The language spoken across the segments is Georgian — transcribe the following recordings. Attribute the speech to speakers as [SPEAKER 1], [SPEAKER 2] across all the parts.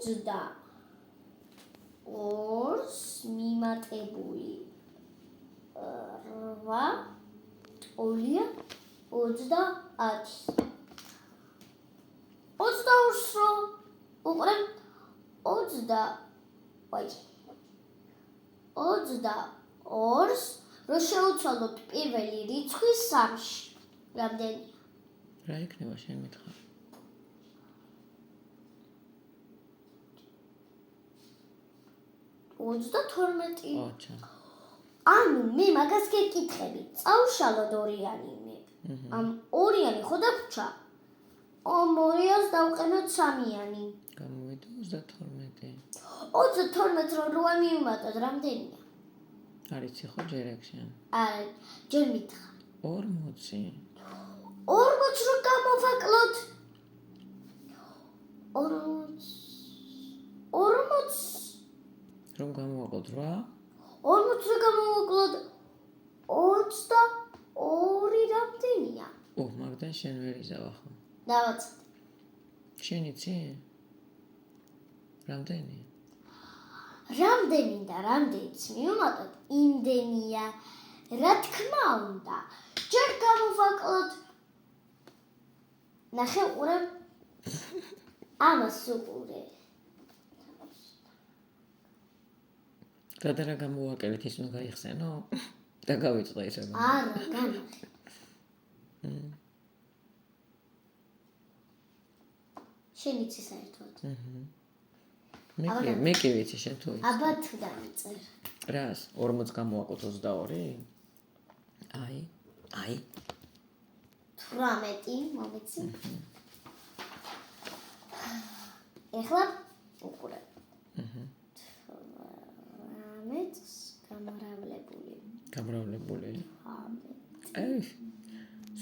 [SPEAKER 1] 22-ს მიმატებული 8 ტოლია 30. 22-ს რო უყრებ 22-ს რო შევცვალოთ პირველი რიცხვი 3-ში. რამდენია?
[SPEAKER 2] რა იქნება შენ მითხრა?
[SPEAKER 1] 32.
[SPEAKER 2] ოჩა.
[SPEAKER 1] ანუ მე მაგას გეკითხები. წავშალოთ ორიანი მე. ამ ორიანი ხო დაგვრჩა? ამ ორიანს დავყენოთ 3-იანი.
[SPEAKER 2] გამოვიდა 32.
[SPEAKER 1] 32 რო 8 მივუმატოთ, რამდენია?
[SPEAKER 2] არიცი ხო ჯერ ეგ შენ?
[SPEAKER 1] არა, ჯერ მითხრა.
[SPEAKER 2] 40.
[SPEAKER 1] 40 რო გამოვაკლოთ. 40
[SPEAKER 2] რომ გამოვაკლოთ 8?
[SPEAKER 1] 40 რო გამოვაკლოთ 22 რამდენია?
[SPEAKER 2] მაგდან შენ ვერ იზავა ხო?
[SPEAKER 1] დავაცდე.
[SPEAKER 2] შენ იცი? რამდენი?
[SPEAKER 1] რამდენი და რამდენიც მივუმატოთ, იმდენია. რა თქმა უნდა, ჯერ გამოვაკლოთ. ნახე უყურე. ამას უყურე.
[SPEAKER 2] და რა გამოვაკელით ის უნდა გაიხსენო? და გავიწყდა ისე.
[SPEAKER 1] არა, განახე. შენ იცი საერთოდ.
[SPEAKER 2] მე კი ვიცი შენ თუ იცი.
[SPEAKER 1] აბა თუ დამწერ.
[SPEAKER 2] რას? 40 გამოვაკლოთ 22? აი.
[SPEAKER 1] 18 მომეცი. ეხლა უყურე. 18
[SPEAKER 2] გამრავლებული.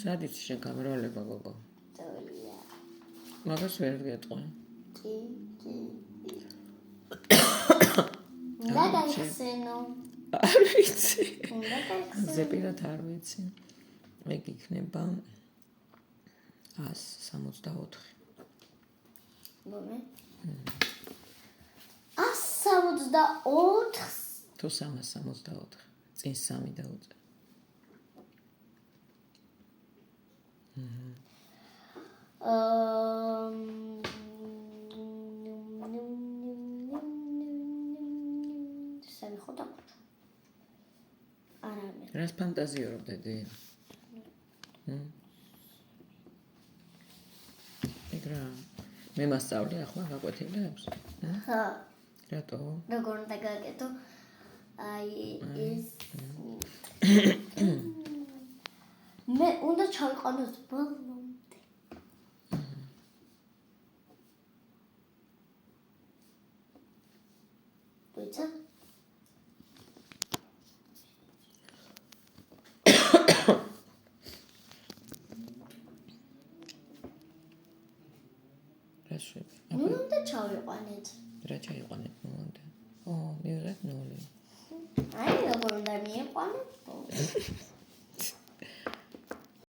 [SPEAKER 2] სად იცი შენ გამრავლება გოგო?
[SPEAKER 1] ტოლია.
[SPEAKER 2] მაგას ვერ გეტყვი.
[SPEAKER 1] კი. და გაიხსენო.
[SPEAKER 2] არ ვიცი.
[SPEAKER 1] უნდა გაიხსენო.
[SPEAKER 2] ზეპირად არ ვიცი. ეგ იქნება 164.
[SPEAKER 1] მომე. 164.
[SPEAKER 2] თუ 364. წინ 3 დაუწე.
[SPEAKER 1] სამი ხო დაგვრჩა. არა მე.
[SPEAKER 2] რას ფანტაზიორობ დედი? ეგრა მე მასწავლე ახლა გაკვეთილებს?
[SPEAKER 1] ხა.
[SPEAKER 2] რატო?
[SPEAKER 1] როგორ უნდა გაკეთო? აი ეს მე უნდა ჩავიყვანოს ბოლომდე. ვიცი?
[SPEAKER 2] რა შვები?
[SPEAKER 1] ნუ ჩავიყვანეთ.
[SPEAKER 2] რა ჩაიყვანეთ ნულამდე? მივიღეთ 0.
[SPEAKER 1] აი როგორ უნდა მიიყვანო?